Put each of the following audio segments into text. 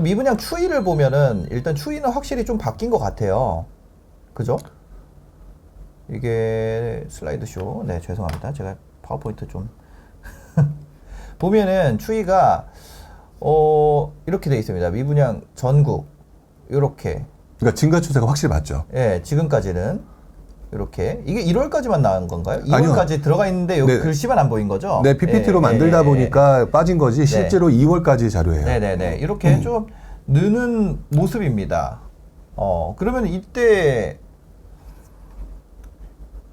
미분양 추이를 보면은 일단 추이는 확실히 좀 바뀐 것 같아요. 그죠? 이게 슬라이드쇼. 네, 죄송합니다. 제가 파워포인트 좀 보면은 추이가 이렇게 돼 있습니다. 미분양 전국 이렇게. 그러니까 증가 추세가 확실히 맞죠. 예, 지금까지는 이렇게. 이게 1월까지만 나온 건가요? 아니요. 2월까지 들어가 있는데 여기 네. 글씨만 안 보인 거죠? 네, PPT로 만들다 보니까 빠진 거지 실제로 2월까지 자료예요. 네네네. 이렇게 좀 느는 모습입니다. 그러면 이때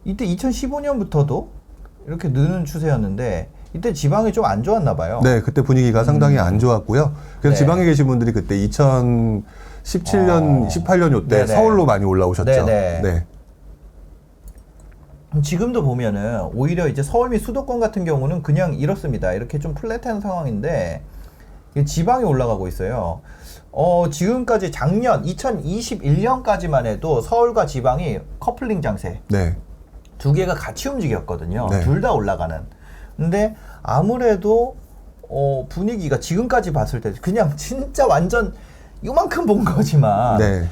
2015년부터도 이렇게 느는 추세였는데 이때 지방이 좀 안 좋았나 봐요. 네, 그때 분위기가 상당히 안 좋았고요. 그래서 네. 지방에 계신 분들이 그때 2017년, 18년 요때 네네. 서울로 많이 올라오셨죠. 네네. 네. 지금도 보면은 오히려 이제 서울 및 수도권 같은 경우는 그냥 이렇습니다. 이렇게 좀 플랫한 상황인데 지방이 올라가고 있어요. 지금까지 작년 2021년까지만 해도 서울과 지방이 커플링 장세 네. 두 개가 같이 움직였거든요. 네. 둘 다 올라가는. 근데 아무래도 분위기가 지금까지 봤을 때 그냥 진짜 완전 요만큼 본 거지만 네.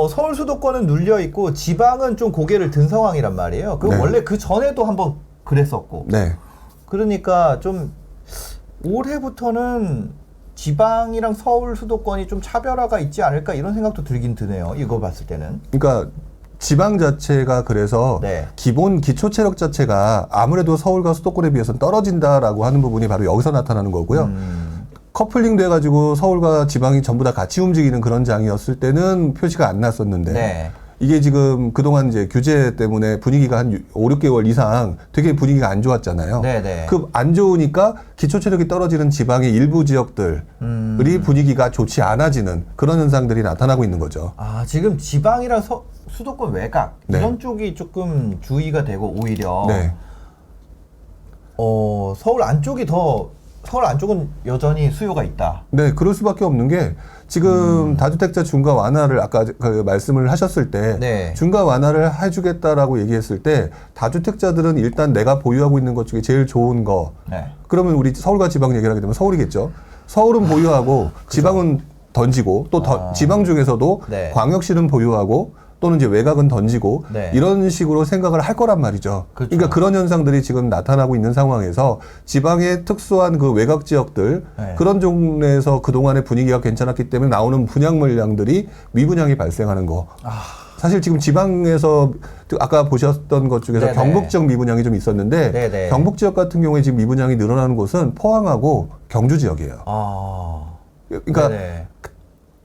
서울 수도권은 눌려 있고 지방은 좀 고개를 든 상황이란 말이에요. 그 네. 원래 그 전에도 한번 그랬었고. 네. 그러니까 좀 올해부터는 지방이랑 서울 수도권이 좀 차별화가 있지 않을까 이런 생각도 들긴 드네요. 이거 봤을 때는. 그러니까 지방 자체가 그래서 네. 기본 기초 체력 자체가 아무래도 서울과 수도권에 비해서는 떨어진다라고 하는 부분이 바로 여기서 나타나는 거고요. 커플링 돼가지고 서울과 지방이 전부 다 같이 움직이는 그런 장이었을 때는 표시가 안 났었는데 네. 이게 지금 그동안 이제 규제 때문에 분위기가 한 5, 6개월 이상 되게 분위기가 안 좋았잖아요. 네네. 그 안 좋으니까 기초 체력이 떨어지는 지방의 일부 지역들이 분위기가 좋지 않아지는 그런 현상들이 나타나고 있는 거죠. 아, 지금 지방이랑 수도권 외곽 네. 이런 쪽이 조금 주의가 되고 오히려 네. 서울 안쪽은 여전히 수요가 있다. 네, 그럴 수밖에 없는 게 지금 다주택자 중과 완화를 아까 그 말씀을 하셨을 때 네. 중과 완화를 해주겠다라고 얘기했을 때 다주택자들은 일단 내가 보유하고 있는 것 중에 제일 좋은 거 네. 그러면 우리 서울과 지방 얘기를 하게 되면 서울이겠죠. 서울은 보유하고 지방은 던지고 또 지방 중에서도 네. 광역시는 보유하고 또는 이제 외곽은 던지고 네. 이런 식으로 생각을 할 거란 말이죠. 그렇죠. 그러니까 그런 현상들이 지금 나타나고 있는 상황에서 지방의 특수한 그 외곽 지역들 네. 그런 종에서 그동안의 분위기가 괜찮았기 때문에 나오는 분양 물량들이 미분양이 발생하는 거. 사실 지금 지방에서 아까 보셨던 것 중에서 네네. 경북 지역 미분양이 좀 있었는데 네네. 경북 지역 같은 경우에 지금 미분양이 늘어나는 곳은 포항하고 경주 지역이에요. 그러니까 네네.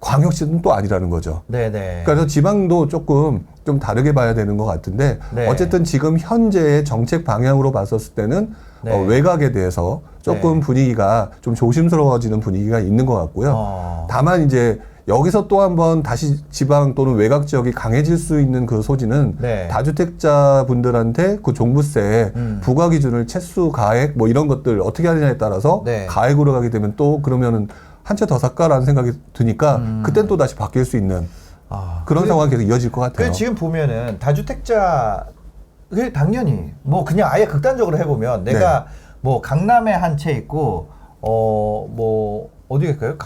광역시는 또 아니라는 거죠. 네네. 그래서 지방도 조금 좀 다르게 봐야 되는 것 같은데 네. 어쨌든 지금 현재의 정책 방향으로 봤었을 때는 네. 외곽에 대해서 조금 네. 분위기가 좀 조심스러워지는 분위기가 있는 것 같고요. 다만 이제 여기서 또 한번 다시 지방 또는 외곽 지역이 강해질 수 있는 그 소지는 네. 다주택자 분들한테 그 종부세 부과 기준을 채수 가액 뭐 이런 것들 어떻게 하느냐에 따라서 네. 가액으로 가게 되면 또 그러면은 한 채 더 살까라는 생각이 드니까 그땐 또 다시 바뀔 수 있는 그런 상황이 계속 이어질 것 같아요. 지금 보면은 다주택자 당연히 뭐 그냥 아예 극단적으로 해보면 내가 뭐 강남에 한 채 있고 뭐 어디일까요?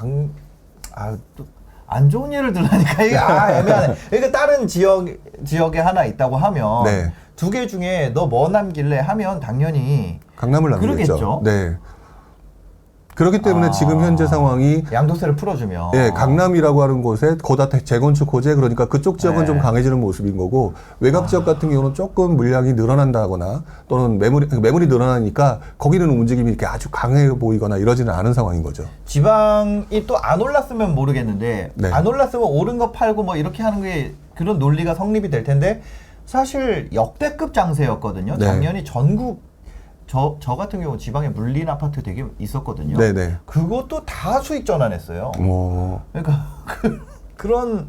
또 안 좋은 예를 들라니까 이게 애매하네. 그러니까 다른 지역에 하나 있다고 하면 네. 두 개 중에 너 뭐 남길래 하면 당연히 강남을 남기겠죠. 그러겠죠. 네. 그렇기 때문에 지금 현재 상황이 양도세를 풀어주면 예, 강남이라고 하는 곳에 거다 재건축 호재 그러니까 그쪽 지역은 네. 좀 강해지는 모습인 거고 외곽 지역 같은 경우는 조금 물량이 늘어난다거나 또는 매물이 늘어나니까 거기는 움직임이 이렇게 아주 강해 보이거나 이러지는 않은 상황인 거죠. 지방이 또 안 올랐으면 모르겠는데 네. 안 올랐으면 오른 거 팔고 뭐 이렇게 하는 게 그런 논리가 성립이 될 텐데 사실 역대급 장세였거든요. 네. 작년이 전국 저 같은 경우 지방에 물린 아파트 되게 있었거든요. 네네. 그것도 다 수익 전환했어요. 뭐 그러니까 그런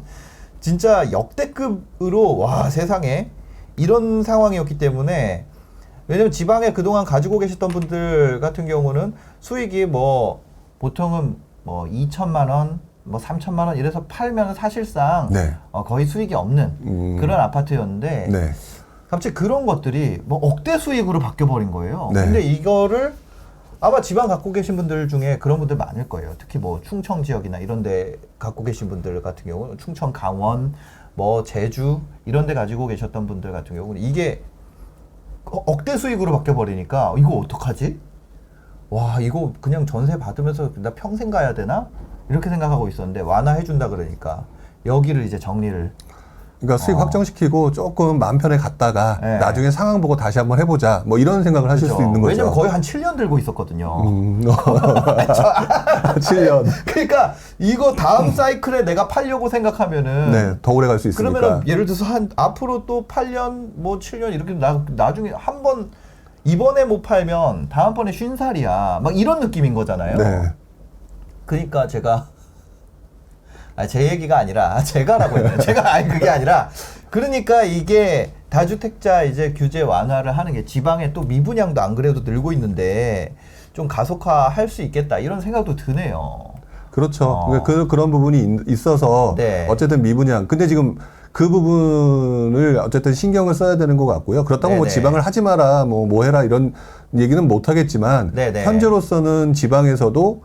진짜 역대급으로 와 세상에 이런 상황이었기 때문에 왜냐면 지방에 그동안 가지고 계셨던 분들 같은 경우는 수익이 뭐 보통은 뭐 2천만 원, 뭐 3천만 원 이래서 팔면 사실상 네. 거의 수익이 없는 그런 아파트였는데 네. 갑자기 그런 것들이 뭐 억대 수익으로 바뀌어 버린 거예요. 네. 근데 이거를 아마 지방 갖고 계신 분들 중에 그런 분들 많을 거예요. 특히 뭐 충청 지역이나 이런 데 갖고 계신 분들 같은 경우는 충청, 강원, 뭐 제주 이런 데 가지고 계셨던 분들 같은 경우는 이게 억대 수익으로 바뀌어 버리니까 이거 어떡하지? 와, 이거 그냥 전세 받으면서 나 평생 가야 되나? 이렇게 생각하고 있었는데 완화해 준다 그러니까 여기를 이제 정리를 그러니까 수익 확정시키고 조금 마음 편해 갔다가 네. 나중에 상황 보고 다시 한번 해보자. 뭐 이런 생각을 하실 그죠. 수 있는 거죠. 왜냐면 거의 한 7년 들고 있었거든요. 7년. 그러니까 이거 다음 사이클에 내가 팔려고 생각하면은 네, 더 오래 갈 수 있으니까. 그러면은 예를 들어서 한 앞으로 또 8년 뭐 7년 이렇게 나중에 한 번 이번에 못 팔면 다음번에 50살이야. 막 이런 느낌인 거잖아요. 네. 그러니까 제가 제 얘기가 아니라 제가라고 했네요. 제가 아니 그게 아니라 그러니까 이게 다주택자 이제 규제 완화를 하는 게 지방에 또 미분양도 안 그래도 늘고 있는데 좀 가속화할 수 있겠다 이런 생각도 드네요. 그렇죠. 그러니까 그런 부분이 있어서 네. 어쨌든 미분양. 근데 지금 그 부분을 어쨌든 신경을 써야 되는 것 같고요. 그렇다고 뭐 네네. 지방을 하지 마라, 뭐 해라 이런 얘기는 못 하겠지만 네네. 현재로서는 지방에서도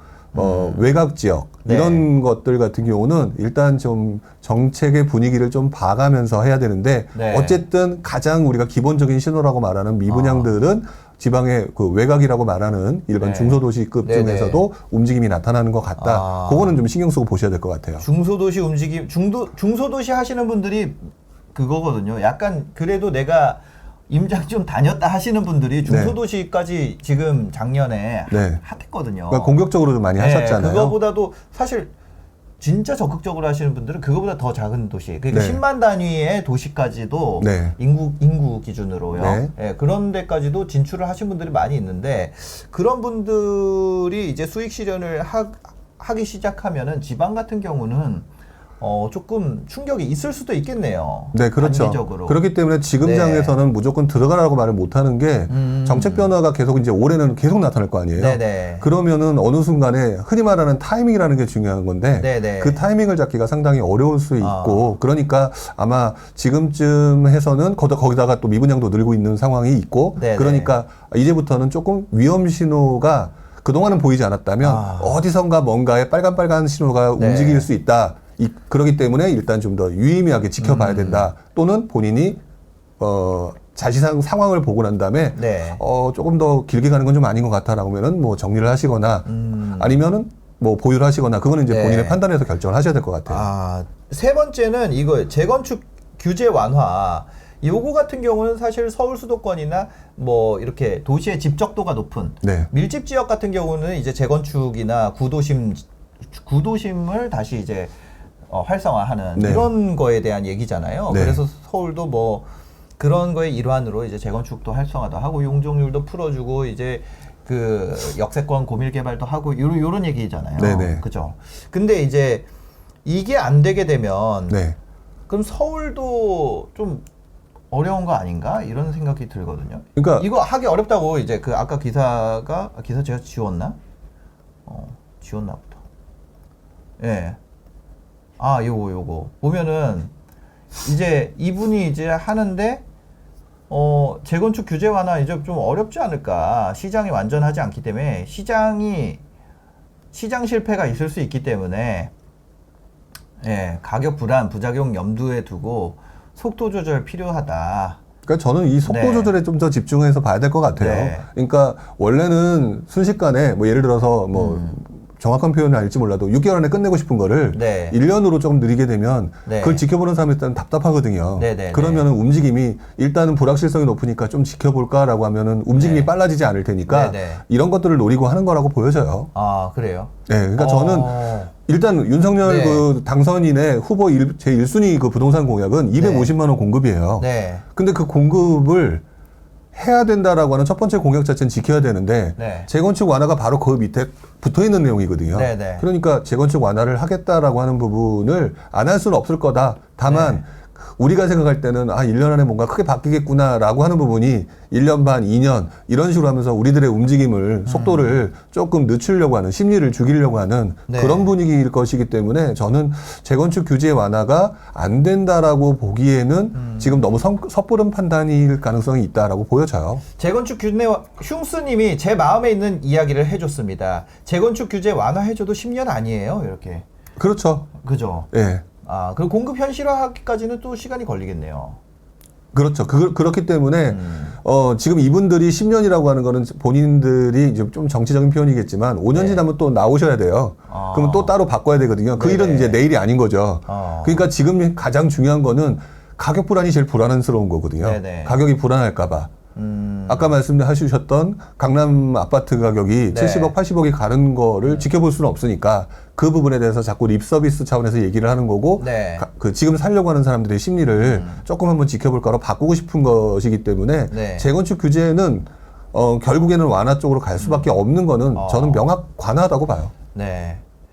외곽 지역 네. 이런 것들 같은 경우는 일단 좀 정책의 분위기를 좀 봐가면서 해야 되는데 네. 어쨌든 가장 우리가 기본적인 신호라고 말하는 미분양들은 지방의 그 외곽이라고 말하는 일반 네. 중소도시급 네네. 중에서도 움직임이 나타나는 것 같다. 그거는 좀 신경 쓰고 보셔야 될 것 같아요. 중소도시 움직임, 중소도시 하시는 분들이 그거거든요. 약간 그래도 내가 임장 좀 다녔다 하시는 분들이 중소도시까지 지금 작년에 네. 핫했거든요. 그러니까 공격적으로 좀 많이 하셨잖아요. 그거보다도 사실 진짜 적극적으로 하시는 분들은 그거보다 더 작은 도시, 그러니까 네. 10만 단위의 도시까지도 네. 인구 기준으로요. 네. 예, 그런 데까지도 진출을 하신 분들이 많이 있는데 그런 분들이 이제 수익 실현을 하기 시작하면은 지방 같은 경우는 조금 충격이 있을 수도 있겠네요. 네, 그렇죠. 단기적으로. 그렇기 때문에 지금 네. 장에서는 무조건 들어가라고 말을 못 하는 게 정책 변화가 계속 이제 올해는 계속 나타날 거 아니에요. 네네. 그러면은 어느 순간에 흔히 말하는 타이밍이라는 게 중요한 건데 네네. 그 타이밍을 잡기가 상당히 어려울 수 있고 그러니까 아마 지금쯤 해서는 거기다가 또 미분양도 늘고 있는 상황이 있고 네네. 그러니까 이제부터는 조금 위험 신호가 그동안은 보이지 않았다면 어디선가 뭔가에 빨간 신호가 네. 움직일 수 있다. 그렇기 때문에 일단 좀 더 유의미하게 지켜봐야 된다. 또는 본인이 자시상 상황을 보고 난 다음에 네. 조금 더 길게 가는 건 좀 아닌 것 같아라고 하면은 뭐 정리를 하시거나 아니면은 뭐 보유를 하시거나 그거는 이제 네. 본인의 판단에서 결정을 하셔야 될 것 같아요. 세 번째는 이거 재건축 규제 완화. 요거 같은 경우는 사실 서울 수도권이나 뭐 이렇게 도시의 집적도가 높은 네. 밀집 지역 같은 경우는 이제 재건축이나 구도심을 다시 이제 활성화하는 네. 이런 거에 대한 얘기잖아요. 네. 그래서 서울도 뭐 그런 거의 일환으로 이제 재건축도 활성화도 하고 용적률도 풀어주고 이제 그 역세권 고밀 개발도 하고 요런 얘기잖아요. 네네. 그죠? 근데 이제 이게 안 되게 되면 네. 그럼 서울도 좀 어려운 거 아닌가 이런 생각이 들거든요. 그러니까 이거 하기 어렵다고 이제 그 아까 기사 제가 지웠나? 지웠나 보다. 예. 요거 보면은 이제 이분이 이제 하는데 재건축 규제 완화 이제 좀 어렵지 않을까? 시장이 완전하지 않기 때문에 시장 실패가 있을 수 있기 때문에 예, 가격 불안 부작용 염두에 두고 속도 조절 필요하다. 그러니까 저는 이 속도 네. 조절에 좀 더 집중해서 봐야 될 것 같아요. 네. 그러니까 원래는 순식간에 뭐 예를 들어서 뭐 정확한 표현은 알지 몰라도 6개월 안에 끝내고 싶은 거를 네. 1년으로 조금 느리게 되면 네. 그걸 지켜보는 사람이 일단 답답하거든요. 네, 네, 그러면은 움직임이 일단은 불확실성이 높으니까 좀 지켜볼까라고 하면은 움직임이 네. 빨라지지 않을 테니까 네, 네. 이런 것들을 노리고 하는 거라고 보여져요. 그래요? 네, 그러니까 저는 일단 윤석열 네. 그 당선인의 후보 제 1순위 그 부동산 공약은 250만 원 공급이에요. 네. 근데 그 공급을 해야 된다라고 하는 첫 번째 공약 자체는 지켜야 되는데 네. 재건축 완화가 바로 그 밑에 붙어 있는 내용이거든요. 네, 네. 그러니까 재건축 완화를 하겠다라고 하는 부분을 안 할 수는 없을 거다. 다만 네. 우리가 생각할 때는 1년 안에 뭔가 크게 바뀌겠구나라고 하는 부분이 1년 반, 2년 이런 식으로 하면서 우리들의 움직임을 속도를 조금 늦추려고 하는 심리를 죽이려고 하는 네. 그런 분위기일 것이기 때문에 저는 재건축 규제 완화가 안 된다라고 보기에는 지금 너무 섣부른 판단일 가능성이 있다라고 보여져요. 재건축 규제 흉스님이 제 마음에 있는 이야기를 해줬습니다. 재건축 규제 완화해줘도 10년 아니에요, 이렇게. 그렇죠. 그죠? 예. 그리고 공급 현실화하기까지는 또 시간이 걸리겠네요. 그렇죠. 그렇기 때문에, 지금 이분들이 10년이라고 하는 거는 본인들이 이제 좀 정치적인 표현이겠지만 5년 네. 지나면 또 나오셔야 돼요. 그러면 또 따로 바꿔야 되거든요. 그 네네. 일은 이제 내일이 아닌 거죠. 그러니까 지금 가장 중요한 거는 가격 불안이 제일 불안스러운 거거든요. 네네. 가격이 불안할까봐. 아까 말씀하셨던 강남 아파트 가격이 네. 70억, 80억이 가는 거를 지켜볼 수는 없으니까 그 부분에 대해서 자꾸 립서비스 차원에서 얘기를 하는 거고 네. 지금 살려고 하는 사람들의 심리를 조금 한번 지켜볼 거라 바꾸고 싶은 것이기 때문에 네. 재건축 규제는 결국에는 완화 쪽으로 갈 수밖에 없는 거는 저는 명확 관화하다고 봐요. 네.